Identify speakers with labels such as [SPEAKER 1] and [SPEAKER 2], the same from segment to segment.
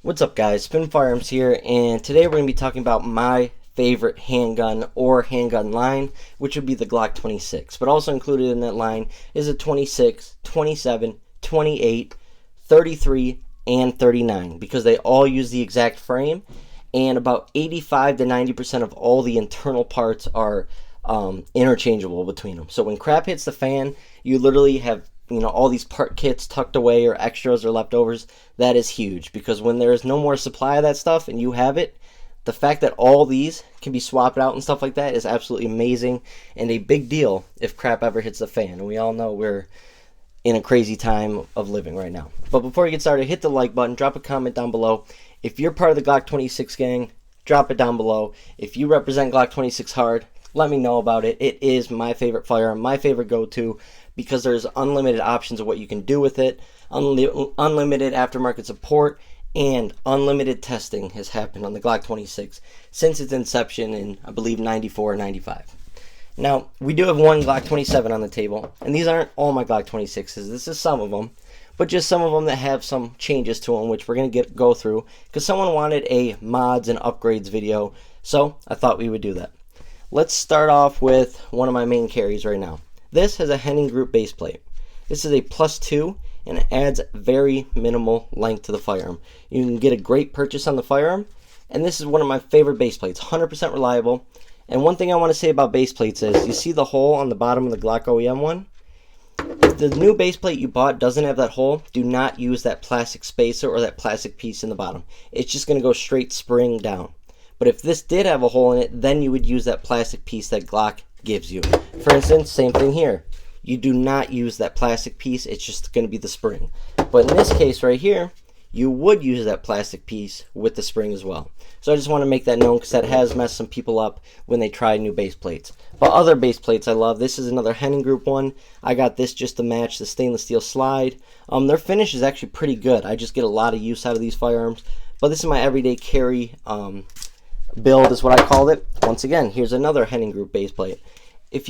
[SPEAKER 1] What's up guys, Spin Firearms here, and today we're going to be talking about my favorite handgun or handgun line, which would be the Glock 26. But also included in that line is a 26, 27, 28, 33, and 39, because they all use the exact frame, and about 85 to 90% of all the internal parts are interchangeable between them. So when crap hits the fan, you literally have all these part kits tucked away or extras or leftovers. That is huge, because when there is no more supply of that stuff and you have it, the fact that all these can be swapped out and stuff like that is absolutely amazing and a big deal if crap ever hits the fan. And we all know we're in a crazy time of living right now. But before we get started, hit the like button, drop a comment down below. If you're part of the Glock 26 gang, drop it down below. If you represent Glock 26 hard, let me know about it. It is my favorite firearm, my favorite go-to, because there's unlimited options of what you can do with it, unlimited aftermarket support, and unlimited testing has happened on the Glock 26 since its inception in, I believe, 94 or 95. Now, we do have one Glock 27 on the table, and these aren't all my Glock 26s. This is some of them, but just some of them that have some changes to them, which we're going to go through, because someone wanted a mods and upgrades video, so I thought we would do that. Let's start off with one of my main carries right now. This has a Henning Group base plate. This is a +2 and it adds very minimal length to the firearm. You can get a great purchase on the firearm, and this is one of my favorite base plates, 100% reliable. And one thing I want to say about base plates is, you see the hole on the bottom of the Glock OEM one? If the new base plate you bought doesn't have that hole, do not use that plastic spacer or that plastic piece in the bottom. It's just going to go straight spring down. But if this did have a hole in it, then you would use that plastic piece that Glock gives you. For instance, same thing here. You do not use that plastic piece, it's just going to be the spring. But in this case right here, you would use that plastic piece with the spring as well. So I just want to make that known, because that has messed some people up when they try new base plates. But other base plates I love. This is another Henning Group one. I got this just to match the stainless steel slide. Their finish is actually pretty good. I just get a lot of use out of these firearms. But this is my everyday carry build is what I called it. Once again, here's another Henning Group base plate. If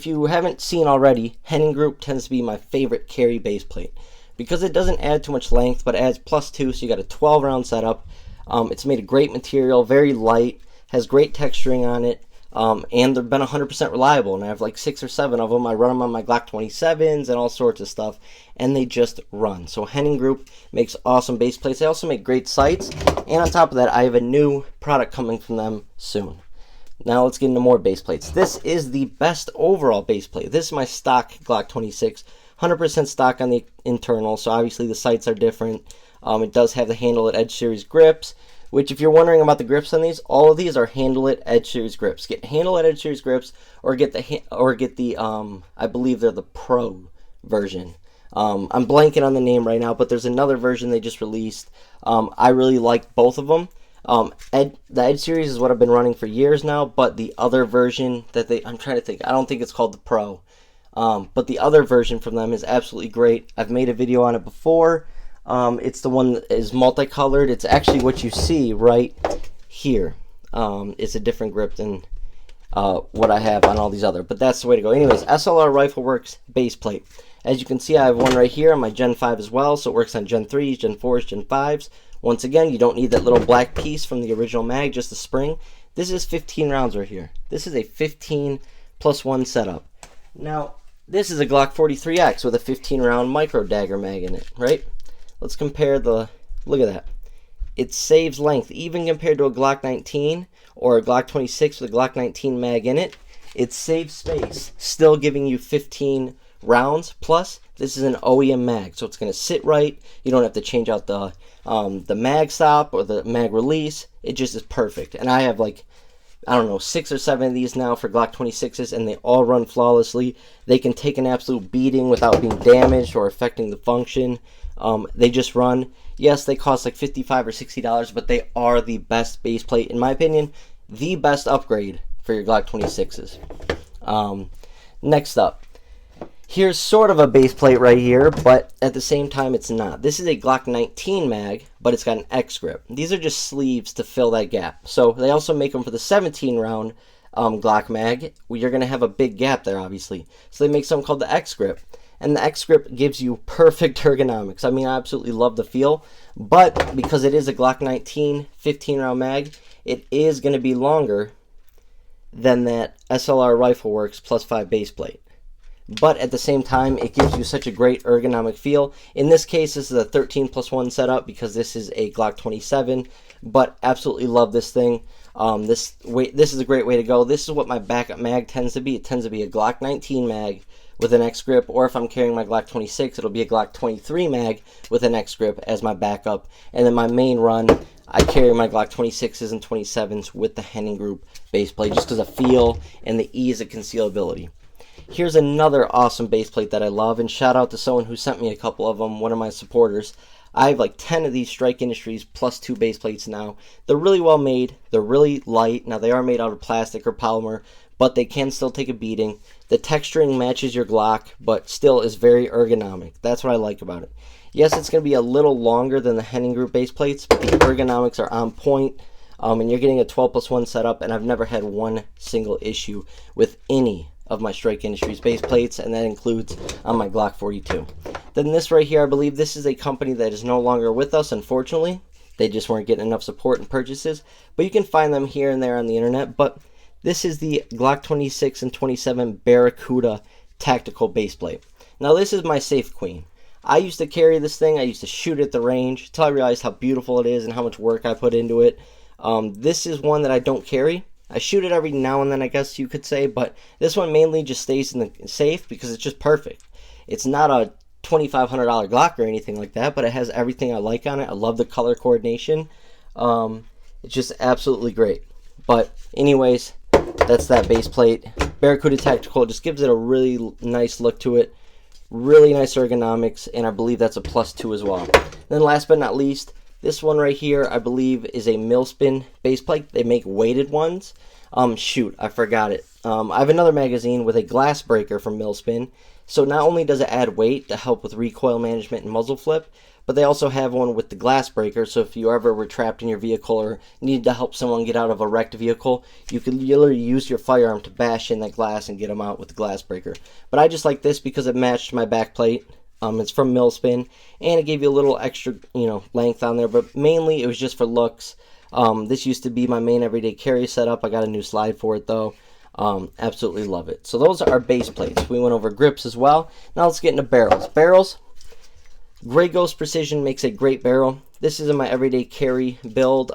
[SPEAKER 1] you haven't seen already, Henning Group tends to be my favorite carry base plate, because it doesn't add too much length, but it adds +2, so you got a 12 round setup. It's made of great material, very light, has great texturing on it, and they've been 100% reliable, and I have like 6 or 7 of them. I run them on my Glock 27s and all sorts of stuff, and they just run. So Henning Group makes awesome base plates. They also make great sights, and on top of that, I have a new product coming from them soon. Now let's get into more base plates. This is the best overall base plate. This is my stock Glock 26, 100% stock on the internal, so obviously the sights are different. It does have the Handle It Edge Series grips, which if you're wondering about the grips on these, all of these are Handle It Edge Series grips. Get Handle It Edge Series grips, or get the I believe they're the Pro version. I'm blanking on the name right now, but there's another version they just released. I really like both of them. The Edge series is what I've been running for years now, but the other version that I'm trying to think, I don't think it's called the Pro, but the other version from them is absolutely great. I've made a video on it before. It's the one that is multicolored. It's actually what you see right here. It's a different grip than what I have on all these other, but that's the way to go. Anyways, SLR Rifle Works base plate. As you can see, I have one right here on my Gen 5 as well, so it works on Gen 3s, Gen 4s, Gen 5s. Once again, you don't need that little black piece from the original mag, just the spring. This is 15 rounds right here. This is a 15+1 setup. Now, this is a Glock 43X with a 15 round micro dagger mag in it, right? Let's compare look at that. It saves length, even compared to a Glock 19 or a Glock 26 with a Glock 19 mag in it. It saves space, still giving you 15 rounds, plus this is an OEM mag, so it's going to sit right. You don't have to change out the mag stop or the mag release. It just is perfect. And I have like, I don't know, 6 or 7 of these now for Glock 26s, and they all run flawlessly. They can take an absolute beating without being damaged or affecting the function. They just run. Yes, they cost like $55 or $60, but they are the best base plate, in my opinion, the best upgrade for your Glock 26s. Next up, here's sort of a base plate right here, but at the same time it's not. This is a Glock 19 mag, but it's got an X grip. These are just sleeves to fill that gap. So they also make them for the 17 round Glock mag. You're going to have a big gap there, obviously. So they make something called the X grip. and the X grip gives you perfect ergonomics. I mean, I absolutely love the feel, but because it is a Glock 19 15 round mag, it is going to be longer than that SLR Rifle Works plus 5 base plate. But at the same time, it gives you such a great ergonomic feel. In this case, this is a 13+1 setup because this is a Glock 27, but absolutely love this thing. This is a great way to go. This is what my backup mag tends to be. It tends to be a Glock 19 mag with an X grip, or if I'm carrying my Glock 26, it'll be a Glock 23 mag with an X grip as my backup. And then my main run, I carry my Glock 26s and 27s with the Henning Group base plate, just because of feel and the ease of concealability. Here's another awesome base plate that I love, and shout out to someone who sent me a couple of them, one of my supporters. I have like 10 of these Strike Industries plus 2 base plates now. They're really well made. They're really light. Now, they are made out of plastic or polymer, but they can still take a beating. The texturing matches your Glock, but still is very ergonomic. That's what I like about it. Yes, it's going to be a little longer than the Henning Group base plates, but the ergonomics are on point, and you're getting a 12+1 setup, and I've never had one single issue with any of my Strike Industries base plates, and that includes on my Glock 42. Then this right here, I believe this is a company that is no longer with us, unfortunately. They just weren't getting enough support and purchases, but you can find them here and there on the internet. But this is the Glock 26 and 27 Barracuda tactical base plate. Now, this is my safe queen. I used to carry this thing. I used to shoot at the range until I realized how beautiful it is and how much work I put into it. This is one that I don't carry. I shoot it every now and then, I guess you could say, but this one mainly just stays in the safe because it's just perfect. It's not a $2,500 Glock or anything like that, but it has everything I like on it. I love the color coordination. It's just absolutely great. But anyways, that's that base plate. Barracuda Tactical just gives it a really nice look to it. Really nice ergonomics, and I believe that's a +2 as well. Then last but not least, this one right here, I believe, is a Millspin base plate. They make weighted ones. Shoot, I forgot it. I have another magazine with a glass breaker from Millspin. So not only does it add weight to help with recoil management and muzzle flip, but they also have one with the glass breaker. So if you ever were trapped in your vehicle or needed to help someone get out of a wrecked vehicle, you could literally use your firearm to bash in that glass and get them out with the glass breaker. But I just like this because it matched my back plate. It's from Millspin, and it gave you a little extra, length on there, but mainly it was just for looks. This used to be my main everyday carry setup. I got a new slide for it, though. Absolutely love it. So those are our base plates. We went over grips as well. Now let's get into barrels. Barrels, Grey Ghost Precision makes a great barrel. This is in my everyday carry build.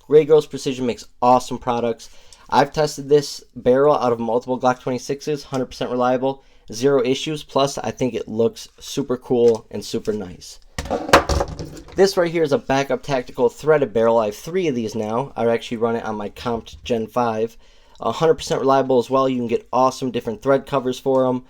[SPEAKER 1] Grey Ghost Precision makes awesome products. I've tested this barrel out of multiple Glock 26s, 100% reliable. 0 issues, plus I think it looks super cool and super nice. This right here is a backup tactical threaded barrel. I have 3 of these now. I actually run it on my Comped Gen 5. 100% reliable as well. You can get awesome different thread covers for them.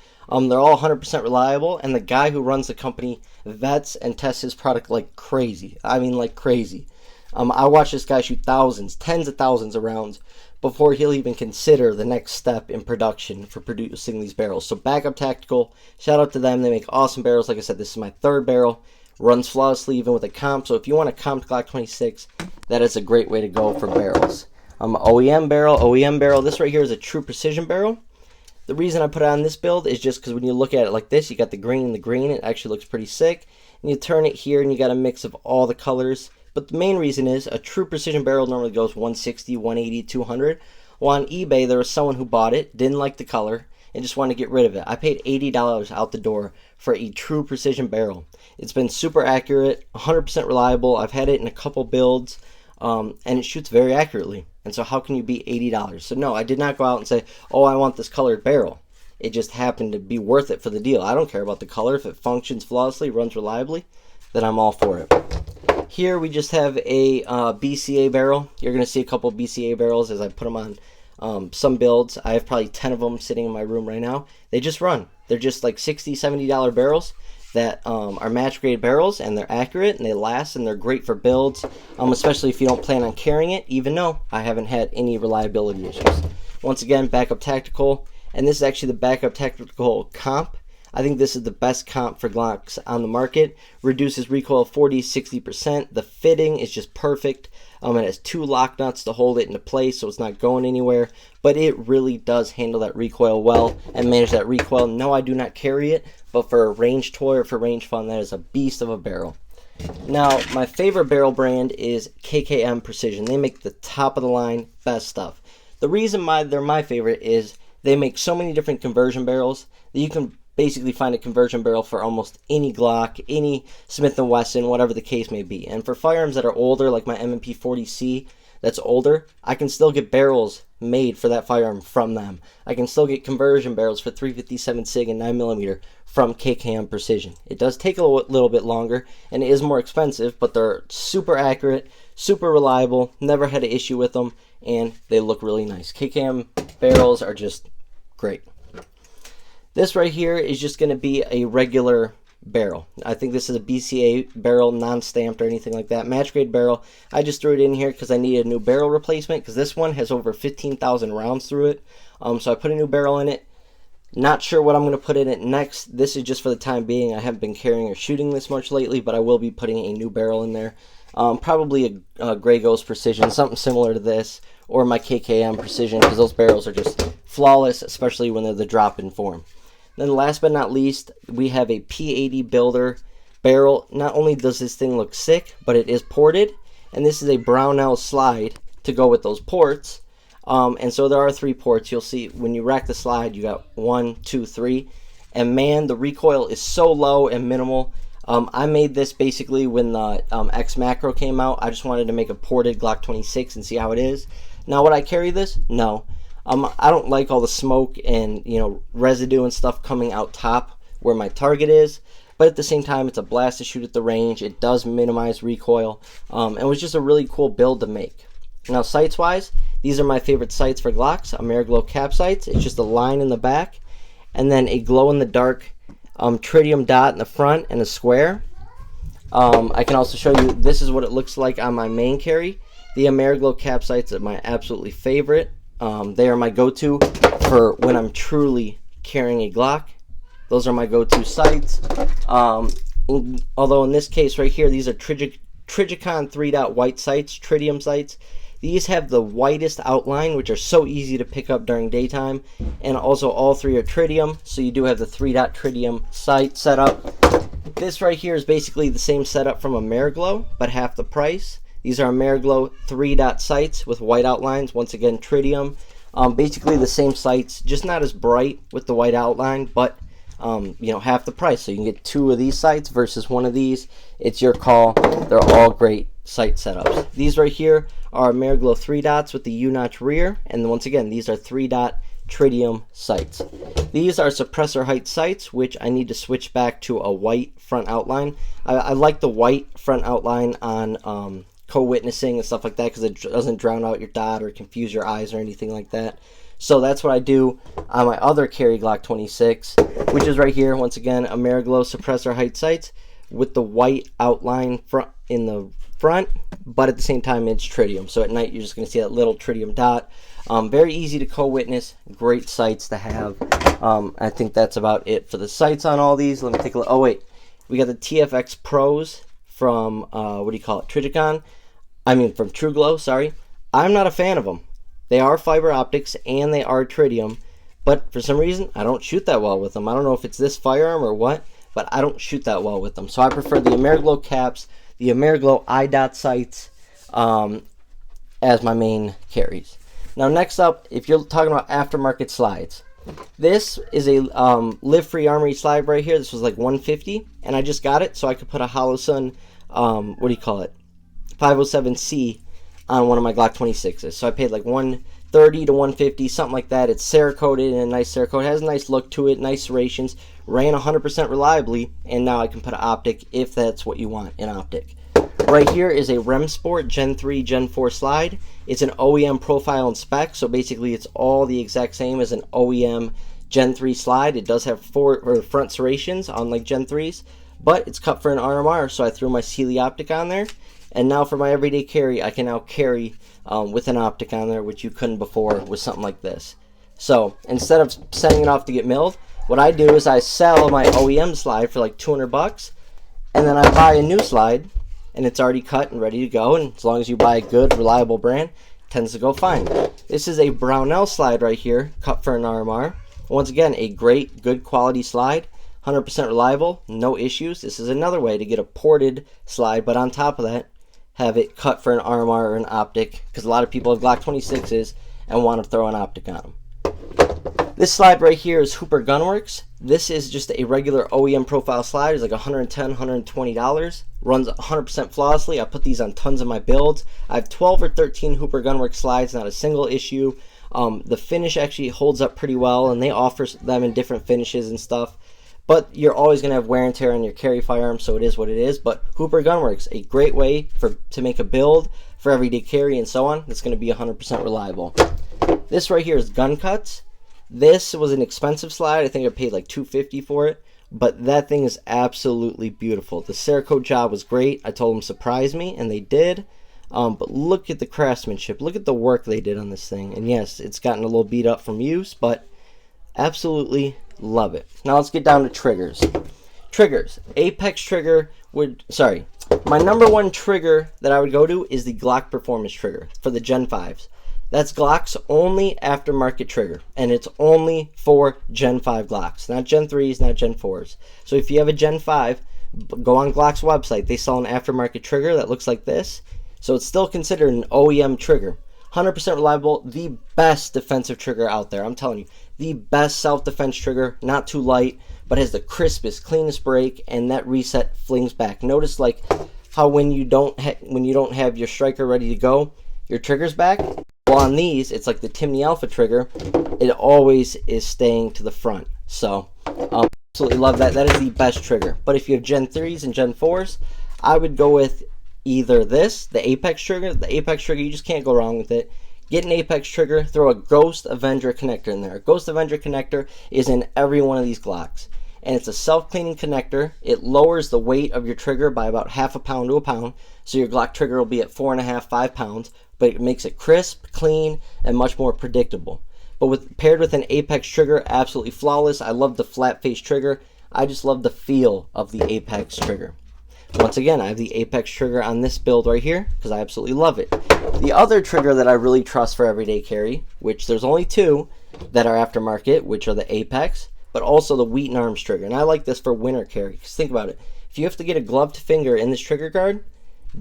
[SPEAKER 1] They're all 100% reliable, and the guy who runs the company vets and tests his product like crazy. I mean, like crazy. I watch this guy shoot thousands, tens of thousands of rounds before he'll even consider the next step in production for producing these barrels. So Backup Tactical, shout out to them. They make awesome barrels. Like I said, this is my 3rd barrel. Runs flawlessly even with a comp. So if you want a comped Glock 26, that is a great way to go for barrels. OEM barrel. This right here is a true precision barrel. The reason I put it on this build is just because when you look at it like this, you got the green and the green. It actually looks pretty sick. And you turn it here and you got a mix of all the colors. But the main reason is a true precision barrel normally goes 160, 180, 200. Well, on eBay, there was someone who bought it, didn't like the color, and just wanted to get rid of it. I paid $80 out the door for a true precision barrel. It's been super accurate, 100% reliable. I've had it in a couple builds, and it shoots very accurately. And so how can you beat $80? So no, I did not go out and say, oh, I want this colored barrel. It just happened to be worth it for the deal. I don't care about the color. If it functions flawlessly, runs reliably, then I'm all for it. Here we just have a BCA barrel. You're going to see a couple BCA barrels as I put them on some builds. I have probably 10 of them sitting in my room right now. They just run. They're just like $60, $70 barrels that are match grade barrels, and they're accurate and they last and they're great for builds, especially if you don't plan on carrying it, even though I haven't had any reliability issues. Once again, Backup Tactical, and this is actually the Backup Tactical comp. I think this is the best comp for Glocks on the market. Reduces recoil 40-60%. The fitting is just perfect. It has 2 lock nuts to hold it into place so it's not going anywhere. But it really does handle that recoil well and manage that recoil. No, I do not carry it, but for a range toy or for range fun, that is a beast of a barrel. Now, my favorite barrel brand is KKM Precision. They make the top of the line, best stuff. The reason why they're my favorite is they make so many different conversion barrels that you can basically find a conversion barrel for almost any Glock, any Smith & Wesson, whatever the case may be. And for firearms that are older, like my M&P 40C that's older, I can still get barrels made for that firearm from them. I can still get conversion barrels for 357 SIG and 9mm from KKM Precision. It does take a little bit longer, and it is more expensive, but they're super accurate, super reliable, never had an issue with them, and they look really nice. KKM barrels are just great. This right here is just going to be a regular barrel. I think this is a BCA barrel, non-stamped or anything like that. Match grade barrel. I just threw it in here because I needed a new barrel replacement because this one has over 15,000 rounds through it. So I put a new barrel in it. Not sure what I'm going to put in it next. This is just for the time being. I haven't been carrying or shooting this much lately, but I will be putting a new barrel in there. Probably a Grey Ghost Precision, something similar to this, or my KKM Precision, because those barrels are just flawless, especially when they're the drop-in form. Then last but not least, we have a P80 Builder barrel. Not only does this thing look sick, but it is ported, and this is a Brownell slide to go with those ports. And so there are 3 ports. You'll see when you rack the slide, you got 1, 2, 3. And man, the recoil is so low and minimal. I made this basically when the X Macro came out. I just wanted to make a ported Glock 26 and see how it is. Now, would I carry this? No. I don't like all the smoke and residue and stuff coming out top where my target is. But at the same time, it's a blast to shoot at the range. It does minimize recoil. And it was just a really cool build to make. Now, sights-wise, these are my favorite sights for Glocks. Ameriglow cap sights. It's just a line in the back, and then a glow-in-the-dark tritium dot in the front and a square. I can also show you, this is what it looks like on my main carry. The Ameriglow cap sights are my absolutely favorite. They are my go-to for when I'm truly carrying a Glock. Those are my go-to sights. Although in this case right here, these are Trigicon 3-dot white sights, tritium sights. These have the whitest outline, which are so easy to pick up during daytime. And also all 3 are tritium, so you do have the 3-dot tritium sight setup. This right here is basically the same setup from Ameriglow, but half the price. These are Ameriglow 3-dot sights with white outlines, once again tritium. Basically the same sights, just not as bright with the white outline, but half the price. So you can get 2 of these sights versus 1 of these. It's your call. They're all great sight setups. These right here are Ameriglow 3-dots with the U-notch rear, and once again, these are 3-dot tritium sights. These are suppressor height sights, which I need to switch back to a white front outline. I like the white front outline on co-witnessing and stuff like that because it doesn't drown out your dot or confuse your eyes or anything like that. So that's what I do on my other carry Glock 26, which is right here. Once again, Ameriglow suppressor height sights with the white outline front in the front, but at the same time it's tritium. So at night you're just going to see that little tritium dot. Very easy to co-witness, great sights to have. I think that's about it for the sights on all these. Let me take a look. Oh wait, we got the TFX Pros from Trigicon. From TrueGlow, sorry. I'm not a fan of them. They are fiber optics and they are tritium, but for some reason I don't shoot that well with them. I don't know if it's this firearm or what, but I don't shoot that well with them. So I prefer the Ameriglow caps, the Ameriglow I-dot sights as my main carries. Now next up, if you're talking about aftermarket slides, this is a Live Free Armory slide right here. This was like $150, and I just got it so I could put a Holosun 507C on one of my Glock 26s. So I paid like $130 to $150, something like that. It's Cerakoted in a nice Cerakote. It has a nice look to it, nice serrations. Ran 100% reliably, and now I can put an optic if that's what you want, an optic. Right here is a REM Sport Gen 3, Gen 4 slide. It's an OEM profile and spec, so basically it's all the exact same as an OEM Gen 3 slide. It does have front serrations, unlike Gen 3s, but it's cut for an RMR, so I threw my Sealy optic on there. And now for my everyday carry, I can now carry with an optic on there, which you couldn't before with something like this. So instead of sending it off to get milled, what I do is I sell my OEM slide for like $200, and then I buy a new slide, and it's already cut and ready to go. And as long as you buy a good, reliable brand, it tends to go fine. This is a Brownell slide right here, cut for an RMR. Once again, a great, good quality slide. 100% reliable, no issues. This is another way to get a ported slide, but on top of that, have it cut for an RMR or an optic, because a lot of people have Glock 26s and want to throw an optic on them. This slide right here is Hooper Gunworks. This is just a regular OEM profile slide. It's like $110, $120. Runs 100% flawlessly. I put these on tons of my builds. I have 12 or 13 Hooper Gunworks slides, not a single issue. The finish actually holds up pretty well, and they offer them in different finishes and stuff. But you're always going to have wear and tear on your carry firearm, so it is what it is. But Hooper Gunworks, a great way to make a build for everyday carry and so on. That's going to be 100% reliable. This right here is Gun Cuts. This was an expensive slide. I think I paid like $250 for it, but that thing is absolutely beautiful. The Cerakote job was great. I told them surprise me, and they did. But look at the craftsmanship. Look at the work they did on this thing. And yes, it's gotten a little beat up from use, but absolutely love it. Now let's get down to triggers. Triggers. Apex trigger my number one trigger that I would go to is the Glock Performance trigger for the Gen 5s. That's Glock's only aftermarket trigger, and it's only for Gen 5 Glocks, not Gen 3s, not Gen 4s. So if you have a Gen 5, go on Glock's website. They sell an aftermarket trigger that looks like this. So it's still considered an OEM trigger. 100% reliable, the best defensive trigger out there. I'm telling you, the best self-defense trigger, not too light, but has the crispest, cleanest break, and that reset flings back. Notice like how when you don't have your striker ready to go, your trigger's back. Well, on these, it's like the Timney Alpha trigger. It always is staying to the front. So, absolutely love that. That is the best trigger. But if you have Gen 3s and Gen 4s, I would go with either this, the Apex trigger. The Apex trigger, you just can't go wrong with it. Get an Apex trigger, throw a Ghost Avenger connector in there. A Ghost Avenger connector is in every one of these Glocks. And it's a self-cleaning connector. It lowers the weight of your trigger by about half a pound to a pound. So your Glock trigger will be at 4.5, 5 pounds. But it makes it crisp, clean, and much more predictable. But paired with an Apex trigger, absolutely flawless. I love the flat face trigger. I just love the feel of the Apex trigger. Once again, I have the Apex trigger on this build right here because I absolutely love it. The other trigger that I really trust for everyday carry, which there's only two that are aftermarket, which are the Apex, but also the Wheaton Arms trigger. And I like this for winter carry. Because think about it. If you have to get a gloved finger in this trigger guard,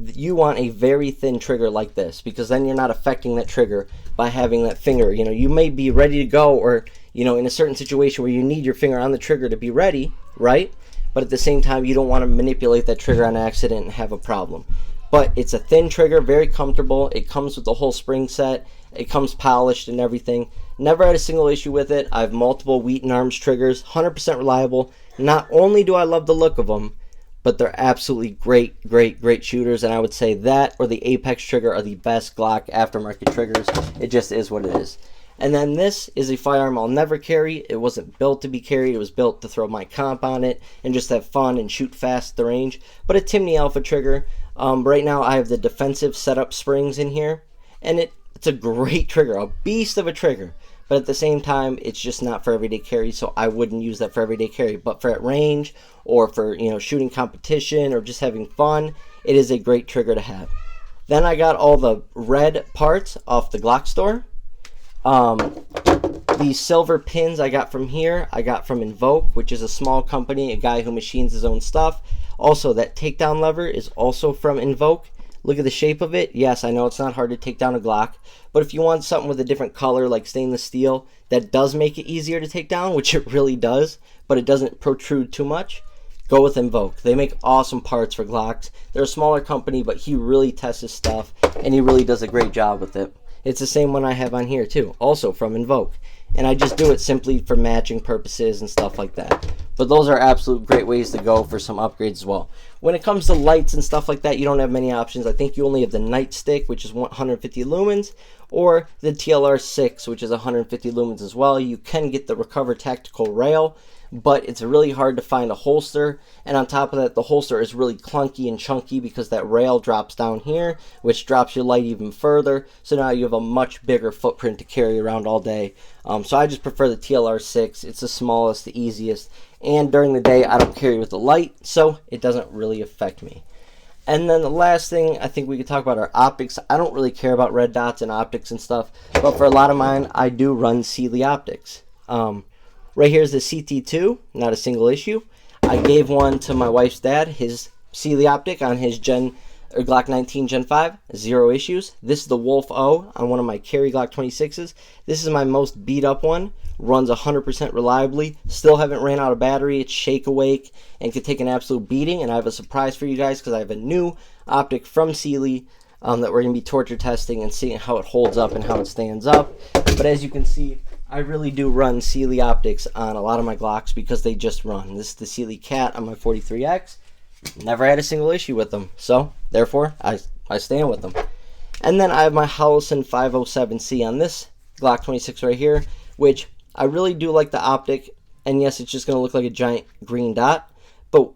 [SPEAKER 1] you want a very thin trigger like this, because then you're not affecting that trigger by having that finger. You know, you may be ready to go, or, you know, in a certain situation where you need your finger on the trigger to be ready, right? But at the same time, you don't want to manipulate that trigger on accident and have a problem. But it's a thin trigger, very comfortable. It comes with the whole spring set. It comes polished and everything. Never had a single issue with it. I have multiple Wheaton Arms triggers, 100% reliable. Not only do I love the look of them, but they're absolutely great shooters, and I would say that or the Apex trigger are the best Glock aftermarket triggers. It just is what it is. And then this is a firearm I'll never carry. It wasn't built to be carried. It was built to throw my comp on it and just have fun and shoot fast at the range. But a Timney Alpha trigger. Right now I have the defensive setup springs in here, and it's a great trigger, a beast of a trigger. But at the same time, it's just not for everyday carry, so I wouldn't use that for everyday carry. But for at range, or for, you know, shooting competition, or just having fun, it is a great trigger to have. Then I got all the red parts off the Glock store. These silver pins I got from here, I got from Invoke, which is a small company, a guy who machines his own stuff. Also, that takedown lever is also from Invoke. Look at the shape of it. Yes, I know it's not hard to take down a Glock, but if you want something with a different color like stainless steel, that does make it easier to take down, which it really does, but it doesn't protrude too much, go with Invoke. They make awesome parts for Glocks. They're a smaller company, but he really tests his stuff, and he really does a great job with it. It's the same one I have on here too, also from Invoke. And I just do it simply for matching purposes and stuff like that. But those are absolute great ways to go for some upgrades as well. When it comes to lights and stuff like that, you don't have many options. I think you only have the Nightstick, which is 150 lumens, or the TLR6, which is 150 lumens as well. You can get the Recover Tactical Rail, but it's really hard to find a holster. And on top of that, the holster is really clunky and chunky because that rail drops down here, which drops your light even further. So now you have a much bigger footprint to carry around all day. So I just prefer the TLR6. It's the smallest, the easiest, and during the day I don't carry with the light, so it doesn't really affect me. And then the last thing I think we could talk about are optics. I don't really care about red dots and optics and stuff, but for a lot of mine, I do run Sealy optics. Right here is the CT2, not a single issue. I gave one to my wife's dad, his Sealy optic on his Glock 19 Gen 5, 0 issues. This is the Wolf O on one of my carry Glock 26s. This is my most beat up one. Runs 100% reliably. Still haven't ran out of battery. It's shake awake and can take an absolute beating. And I have a surprise for you guys because I have a new optic from Sealy that we're going to be torture testing and seeing how it holds up and how it stands up. But as you can see, I really do run Sealy optics on a lot of my Glocks because they just run. This is the Sealy Cat on my 43X. Never had a single issue with them, so therefore I stand with them. And then I have my Howelson 507C on this Glock 26 right here, which I really do like the optic. And yes, it's just going to look like a giant green dot, but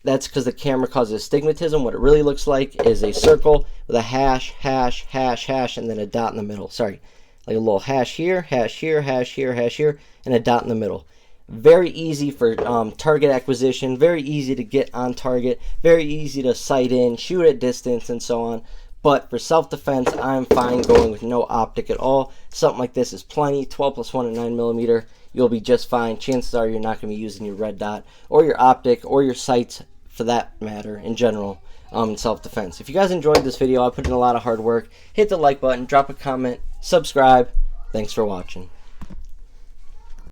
[SPEAKER 1] that's because the camera causes astigmatism. What it really looks like is a circle with a hash, hash, hash, hash, and then a dot in the middle. Sorry, like a little hash here, hash here, hash here, hash here, and a dot in the middle. Very easy for target acquisition, very easy to get on target, very easy to sight in, shoot at distance, and so on. But for self-defense, I'm fine going with no optic at all. Something like this is plenty. 12 plus 1 and 9mm, you'll be just fine. Chances are you're not going to be using your red dot or your optic or your sights for that matter in general in self-defense. If you guys enjoyed this video, I put in a lot of hard work. Hit the like button, drop a comment, subscribe. Thanks for watching.